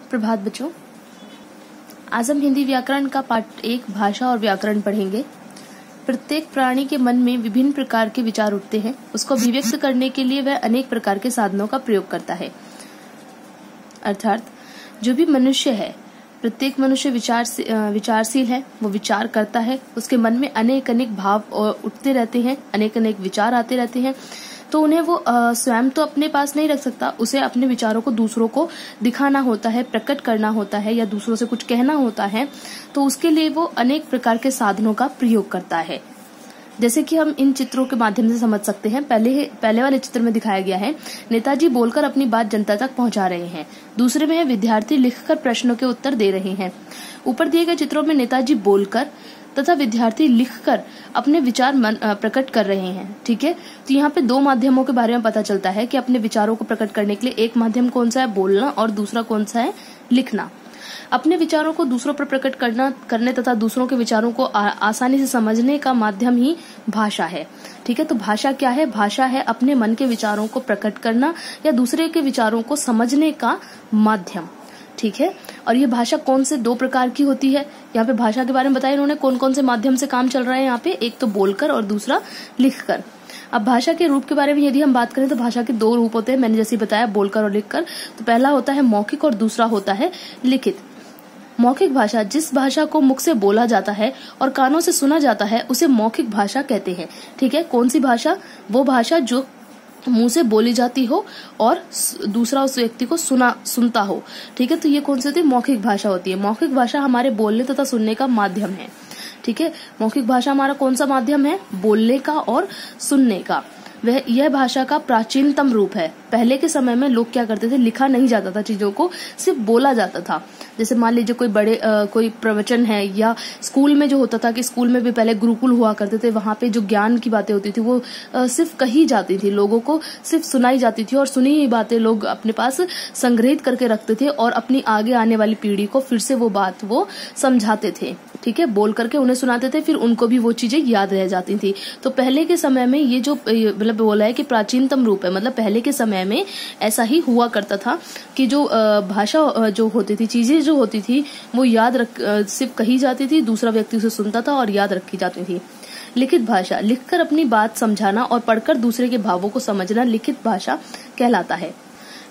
प्रभात बच्चों, आज हम हिंदी व्याकरण का पाठ 1 भाषा और व्याकरण पढ़ेंगे। प्रत्येक प्राणी के मन में विभिन्न प्रकार के विचार उठते हैं। उसको अभिव्यक्त करने के लिए वह अनेक प्रकार के साधनों का प्रयोग करता है। अर्थात जो भी मनुष्य है, प्रत्येक मनुष्य विचारशील है, वो विचार करता है। उसके मन में अनेक अनेक भाव उठते रहते हैं, अनेक अनेक विचार आते रहते हैं। तो उन्हें वो स्वयं तो अपने पास नहीं रख सकता, उसे अपने विचारों को दूसरों को दिखाना होता है, प्रकट करना होता है या दूसरों से कुछ कहना होता है। तो उसके लिए वो अनेक प्रकार के साधनों का प्रयोग करता है। जैसे कि हम इन चित्रों के माध्यम से समझ सकते हैं। पहले वाले चित्र में दिखाया गया है नेताजी बोलकर अपनी बात जनता तक पहुंचा रहे हैं। दूसरे में है विद्यार्थी लिखकर प्रश्नों के उत्तर दे रहे हैं। ऊपर दिए गए चित्रों में नेताजी बोलकर तथा विद्यार्थी लिखकर अपने विचार प्रकट कर रहे हैं। ठीक है, तो यहाँ पे 2 माध्यमों के बारे में पता चलता है कि अपने विचारों को प्रकट करने के लिए एक माध्यम कौन सा है, बोलना, और दूसरा कौन सा है, लिखना। अपने विचारों को दूसरों पर प्रकट करने तथा दूसरों के विचारों को आसानी से समझने का माध्यम ही भाषा है। ठीक है, तो भाषा क्या है? भाषा है अपने मन के विचारों को प्रकट करना या दूसरे के विचारों को समझने का माध्यम। ठीक है, और ये भाषा कौन से 2 प्रकार की होती है? यहाँ पे भाषा के बारे में बताया इन्होंने, कौन कौन से माध्यम से काम चल रहा है यहाँ पे। एक तो बोलकर और दूसरा लिखकर। अब भाषा के रूप के बारे में यदि हम बात करें तो भाषा के 2 रूप होते हैं, मैंने जैसे बताया, बोलकर और लिखकर। तो पहला होता है मौखिक और दूसरा होता है लिखित। मौखिक भाषा, जिस भाषा को मुख से बोला जाता है और कानों से सुना जाता है, उसे मौखिक भाषा कहते हैं। ठीक है, कौन सी भाषा? वो भाषा जो मुंह से बोली जाती हो और दूसरा उस व्यक्ति को सुनता हो। ठीक है, तो ये कौन सी होती है? मौखिक भाषा होती है। मौखिक भाषा हमारे बोलने तथा सुनने का माध्यम है। ठीक है, मौखिक भाषा हमारा कौन सा माध्यम है? बोलने का और सुनने का। यह भाषा का प्राचीनतम रूप है। पहले के समय में लोग क्या करते थे? लिखा नहीं जाता था चीजों को, सिर्फ बोला जाता था। जैसे मान लीजिए कोई प्रवचन है, या स्कूल में जो होता था कि स्कूल में भी पहले गुरुकुल हुआ करते थे, वहां पे जो ज्ञान की बातें होती थी वो सिर्फ कही जाती थी, लोगों को सिर्फ सुनाई जाती थी, और सुनी हुई बातें लोग अपने पास संग्रहित करके रखते थे और अपनी आगे आने वाली पीढ़ी को फिर से वो बात वो समझाते थे। ठीक है, बोल करके उन्हें सुनाते थे, फिर उनको भी वो चीजें याद रह जाती थी। तो पहले के समय में ये जो मतलब बोला है कि प्राचीनतम रूप है, मतलब पहले के समय में ऐसा ही हुआ करता था कि जो भाषा जो होती थी, चीजें जो होती थी, वो सिर्फ कही जाती थी, दूसरा व्यक्ति उसे सुनता था और याद रखी जाती थी। लिखित भाषा, लिखकर अपनी बात समझाना और पढ़कर दूसरे के भावों को समझना लिखित भाषा कहलाता है।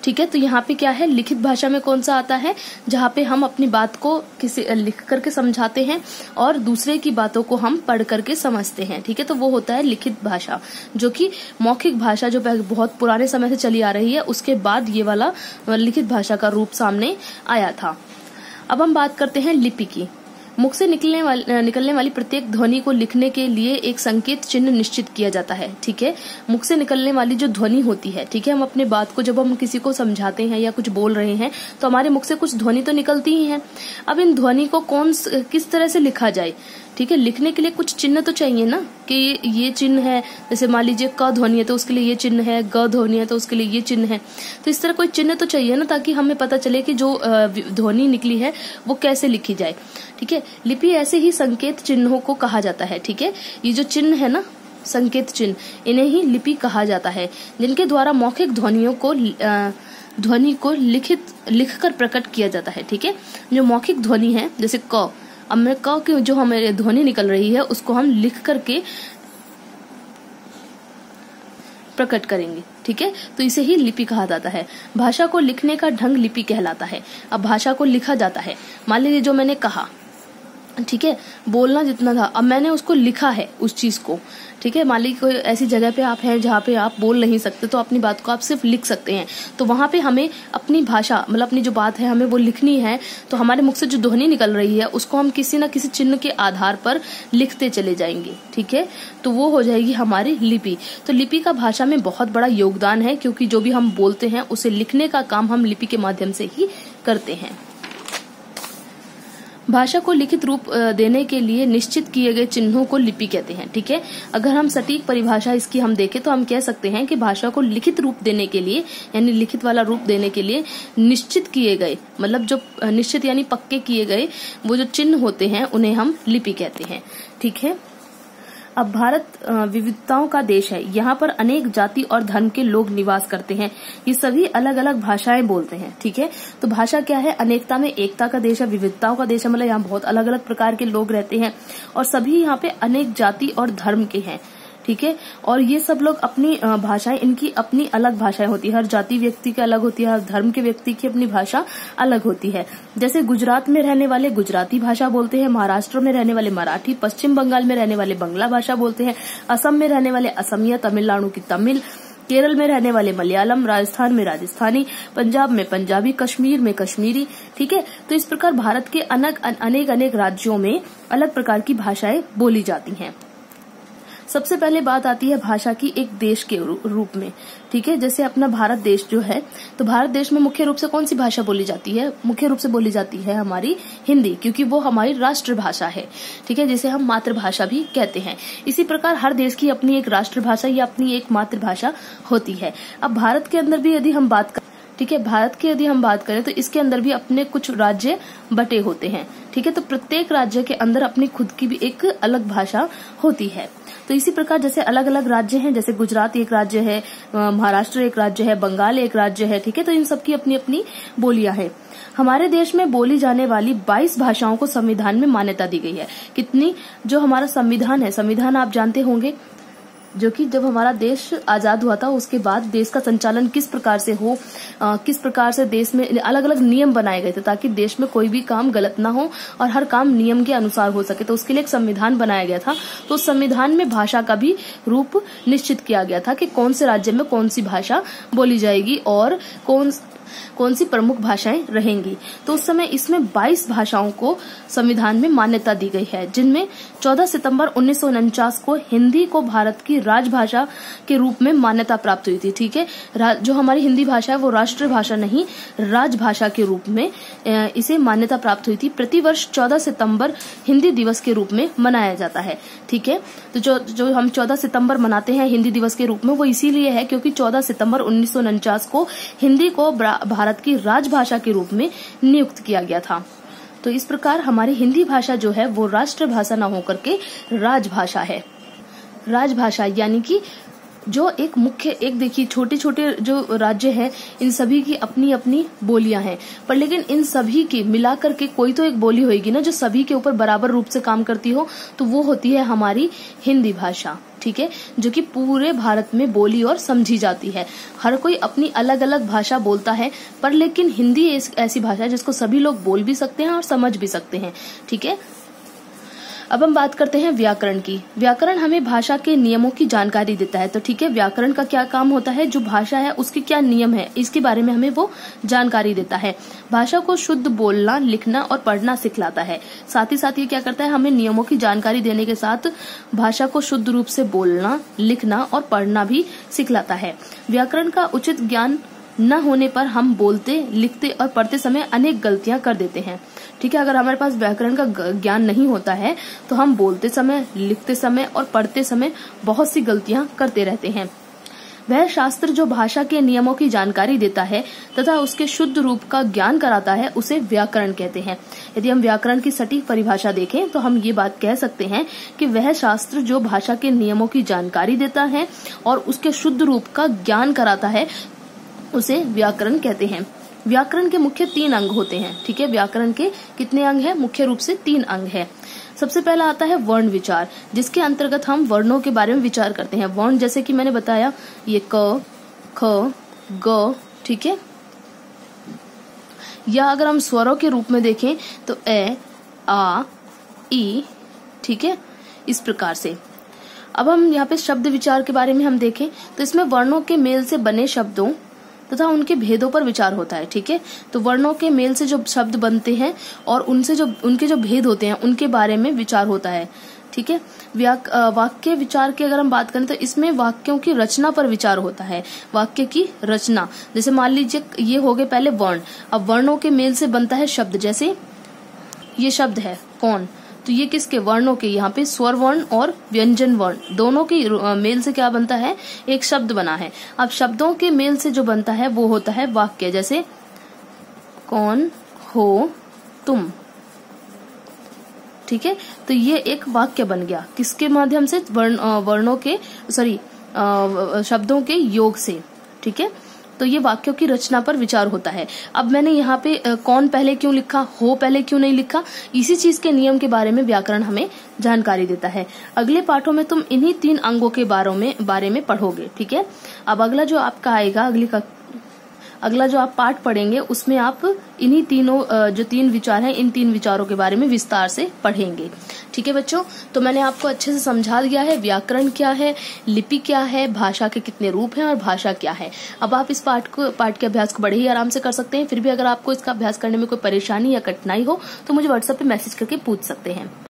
ठीक है, तो यहाँ पे क्या है? लिखित भाषा में कौन सा आता है? जहाँ पे हम अपनी बात को किसी लिख करके समझाते हैं और दूसरे की बातों को हम पढ़ करके समझते हैं। ठीक है, तो वो होता है लिखित भाषा, जो कि मौखिक भाषा जो बहुत पुराने समय से चली आ रही है, उसके बाद ये वाला लिखित भाषा का रूप सामने आया था। अब हम बात करते हैं लिपि की। मुख से निकलने वाली प्रत्येक ध्वनि को लिखने के लिए एक संकेत चिन्ह निश्चित किया जाता है। ठीक है, मुख से निकलने वाली जो ध्वनि होती है, ठीक है, हम अपने बात को जब हम किसी को समझाते हैं या कुछ बोल रहे हैं तो हमारे मुख से कुछ ध्वनि तो निकलती ही है। अब इन ध्वनि को किस तरह से लिखा जाए? ठीक है, लिखने के लिए कुछ चिन्ह तो चाहिए ना, कि ये चिन्ह है। जैसे मान लीजिए क ध्वनि है तो उसके लिए ये चिन्ह है, ग ध्वनि है तो उसके लिए ये चिन्ह है। तो इस तरह कोई चिन्ह तो चाहिए ना, ताकि हमें पता चले कि जो ध्वनि निकली है वो कैसे लिखी जाए। ठीक है, लिपि ऐसे ही संकेत चिन्हों को कहा जाता है। ठीक है, ये जो चिन्ह है ना, संकेत चिन्ह, इन्हें ही लिपि कहा जाता है, जिनके द्वारा मौखिक ध्वनि को लिखकर प्रकट किया जाता है। ठीक है, जो मौखिक ध्वनि है, जैसे क, अब मैं क की जो हमें ध्वनि निकल रही है उसको हम लिख करके प्रकट करेंगे। ठीक है, तो इसे ही लिपि कहा जाता है। भाषा को लिखने का ढंग लिपि कहलाता है। अब भाषा को लिखा जाता है। मान लीजिए जो मैंने कहा, ठीक है, बोलना जितना था, अब मैंने उसको लिखा है उस चीज को। ठीक है, मान लीजिए कोई ऐसी जगह पे आप हैं जहाँ पे आप बोल नहीं सकते, तो अपनी बात को आप सिर्फ लिख सकते हैं। तो वहां पे हमें अपनी भाषा, मतलब अपनी जो बात है, हमें वो लिखनी है। तो हमारे मुख से जो ध्वनि निकल रही है उसको हम किसी न किसी चिन्ह के आधार पर लिखते चले जाएंगे। ठीक है, तो वो हो जाएगी हमारी लिपि। तो लिपि का भाषा में बहुत बड़ा योगदान है, क्योंकि जो भी हम बोलते हैं उसे लिखने का काम हम लिपि के माध्यम से ही करते हैं। भाषा को लिखित रूप देने के लिए निश्चित किए गए चिन्हों को लिपि कहते हैं। ठीक है, अगर हम सटीक परिभाषा इसकी हम देखें तो हम कह सकते हैं कि भाषा को लिखित रूप देने के लिए, यानी लिखित वाला रूप देने के लिए निश्चित किए गए, मतलब जो निश्चित यानी पक्के किए गए वो जो चिन्ह होते हैं उन्हें हम लिपि कहते हैं। ठीक है, अब भारत विविधताओं का देश है। यहाँ पर अनेक जाति और धर्म के लोग निवास करते हैं। ये सभी अलग अलग भाषाएं बोलते हैं। ठीक है, तो भाषा क्या है? अनेकता में एकता का देश है, विविधताओं का देश है। मतलब यहाँ बहुत अलग अलग प्रकार के लोग रहते हैं और सभी यहाँ पे अनेक जाति और धर्म के हैं। ठीक है, और ये सब लोग अपनी भाषाएं, इनकी अपनी अलग भाषाएं होती है। हर जाति व्यक्ति की अलग होती है, हर धर्म के व्यक्ति की अपनी भाषा अलग होती है। जैसे गुजरात में रहने वाले गुजराती भाषा बोलते हैं, महाराष्ट्र में रहने वाले मराठी, पश्चिम बंगाल में रहने वाले बंगला भाषा बोलते हैं, असम में रहने वाले असमिया, तमिलनाडु की तमिल, केरल में रहने वाले मलयालम, राजस्थान में राजस्थानी, पंजाब में पंजाबी, कश्मीर में कश्मीरी। ठीक है, तो इस प्रकार भारत के अनेक राज्यों में अलग प्रकार की भाषाएं बोली जाती हैं। सबसे पहले बात आती है भाषा की एक देश के रूप में। ठीक है, जैसे अपना भारत देश जो है, तो भारत देश में मुख्य रूप से कौन सी भाषा बोली जाती है? मुख्य रूप से बोली जाती है हमारी हिंदी, क्योंकि वो हमारी राष्ट्रभाषा है। ठीक है, जिसे हम मातृभाषा भी कहते हैं। इसी प्रकार हर देश की अपनी एक राष्ट्रभाषा या अपनी एक मातृभाषा होती है। अब भारत के अंदर भी यदि हम बात करें, ठीक है, भारत की यदि हम बात करें तो इसके अंदर भी अपने कुछ राज्य बटे होते हैं। ठीक है, तो प्रत्येक राज्य के अंदर अपनी खुद की भी एक अलग भाषा होती है। तो इसी प्रकार जैसे अलग अलग राज्य हैं, जैसे गुजरात एक राज्य है, महाराष्ट्र एक राज्य है, बंगाल एक राज्य है। ठीक है, तो इन सबकी अपनी अपनी बोलियां हैं। हमारे देश में बोली जाने वाली 22 भाषाओं को संविधान में मान्यता दी गई है। कितनी? जो हमारा संविधान है, संविधान आप जानते होंगे, जो कि जब हमारा देश आजाद हुआ था उसके बाद देश का संचालन किस प्रकार से हो, किस प्रकार से देश में अलग अलग नियम बनाए गए थे ताकि देश में कोई भी काम गलत ना हो और हर काम नियम के अनुसार हो सके। तो उसके लिए एक संविधान बनाया गया था। तो उस संविधान में भाषा का भी रूप निश्चित किया गया था कि कौन से राज्य में कौन सी भाषा बोली जाएगी और कौन सी प्रमुख भाषाएं रहेंगी। तो उस समय इसमें 22 भाषाओं को संविधान में मान्यता दी गई है, जिनमें 14 सितंबर 1949 को हिंदी को भारत की राजभाषा के रूप में मान्यता प्राप्त हुई थी। ठीक है, जो हमारी हिंदी भाषा है वो राष्ट्रभाषा नहीं, राजभाषा के रूप में इसे मान्यता प्राप्त हुई थी। प्रतिवर्ष 14 सितंबर हिंदी दिवस के रूप में मनाया जाता है। ठीक है, तो जो हम 14 सितंबर मनाते हैं हिंदी दिवस के रूप में, वो इसीलिए है क्योंकि 14 सितंबर 1949 को हिंदी को भारत की राजभाषा के रूप में नियुक्त किया गया था। तो इस प्रकार हमारी हिंदी भाषा जो है वो राष्ट्रभाषा न होकर के राजभाषा है। राजभाषा यानी कि जो एक देखिए छोटे छोटे जो राज्य हैं इन सभी की अपनी अपनी बोलियां हैं, पर लेकिन इन सभी की मिलाकर के कोई तो एक बोली होगी ना जो सभी के ऊपर बराबर रूप से काम करती हो, तो वो होती है हमारी हिंदी भाषा। ठीक है, जो कि पूरे भारत में बोली और समझी जाती है। हर कोई अपनी अलग अलग भाषा बोलता है, पर लेकिन हिंदी ऐसी भाषा है जिसको सभी लोग बोल भी सकते हैं और समझ भी सकते हैं। ठीक है, अब हम बात करते हैं व्याकरण की। व्याकरण हमें भाषा के नियमों की जानकारी देता है। तो ठीक है, व्याकरण का क्या काम होता है? जो भाषा है उसके क्या नियम है इसके बारे में हमें वो जानकारी देता है। भाषा को शुद्ध बोलना, लिखना और पढ़ना सिखलाता है। साथ ही साथ ये क्या करता है? हमें नियमों की जानकारी देने के साथ भाषा को शुद्ध रूप से बोलना, लिखना और पढ़ना भी सिखलाता है। व्याकरण का उचित ज्ञान न होने पर हम बोलते, लिखते और पढ़ते समय अनेक गलतियां कर देते हैं। ठीक है, अगर हमारे पास व्याकरण का ज्ञान नहीं होता है तो हम बोलते समय, लिखते समय और पढ़ते समय बहुत सी गलतियां करते रहते हैं। वह शास्त्र जो भाषा के नियमों की जानकारी देता है तथा उसके शुद्ध रूप का ज्ञान कराता है उसे व्याकरण कहते हैं। यदि हम व्याकरण की सटीक परिभाषा देखें तो हम ये बात कह सकते हैं कि वह शास्त्र जो भाषा के नियमों की जानकारी देता है और उसके शुद्ध रूप का ज्ञान कराता है उसे व्याकरण कहते हैं। व्याकरण के मुख्य 3 अंग होते हैं। ठीक है, व्याकरण के कितने अंग हैं? मुख्य रूप से 3 अंग है। सबसे पहला आता है वर्ण विचार, जिसके अंतर्गत हम वर्णों के बारे में विचार करते हैं। वर्ण जैसे कि मैंने बताया, ये क, ख, ग। ठीक है, या अगर हम स्वरों के रूप में देखें तो ए, आ, ई। ठीक है, इस प्रकार से। अब हम यहाँ पे शब्द विचार के बारे में हम देखें तो इसमें वर्णों के मेल से बने शब्दों तथा उनके भेदों पर विचार होता है। ठीक है, तो वर्णों के मेल से जो शब्द बनते हैं और उनके जो भेद होते हैं उनके बारे में विचार होता है। ठीक है, वाक्य विचार की अगर हम बात करें तो इसमें वाक्यों की रचना पर विचार होता है। वाक्य की रचना, जैसे मान लीजिए ये हो गए पहले वर्ण, अब वर्णों के मेल से बनता है शब्द। जैसे ये शब्द है कौन, तो ये किसके? वर्णों के। यहाँ पे स्वर वर्ण और व्यंजन वर्ण दोनों के मेल से क्या बनता है? एक शब्द बना है। अब शब्दों के मेल से जो बनता है वो होता है वाक्य। जैसे कौन, हो, तुम। ठीक है, तो ये एक वाक्य बन गया किसके माध्यम से, वर्णों के शब्दों के योग से। ठीक है, तो ये वाक्यों की रचना पर विचार होता है। अब मैंने यहाँ पे कौन पहले क्यों लिखा, हो पहले क्यों नहीं लिखा, इसी चीज के नियम के बारे में व्याकरण हमें जानकारी देता है। अगले पाठों में तुम इन्हीं 3 अंगों के बारे में पढ़ोगे। ठीक है, अब अगला जो आपका आएगा, अगला जो आप पाठ पढ़ेंगे उसमें आप इन्हीं तीनों जो 3 विचार हैं, इन 3 विचारों के बारे में विस्तार से पढ़ेंगे। ठीक है बच्चों, तो मैंने आपको अच्छे से समझा दिया है व्याकरण क्या है, लिपि क्या है, भाषा के कितने रूप हैं और भाषा क्या है। अब आप इस पाठ के अभ्यास को बड़े ही आराम से कर सकते हैं। फिर भी अगर आपको इसका अभ्यास करने में कोई परेशानी या कठिनाई हो तो मुझे व्हाट्सएप पे मैसेज करके पूछ सकते हैं।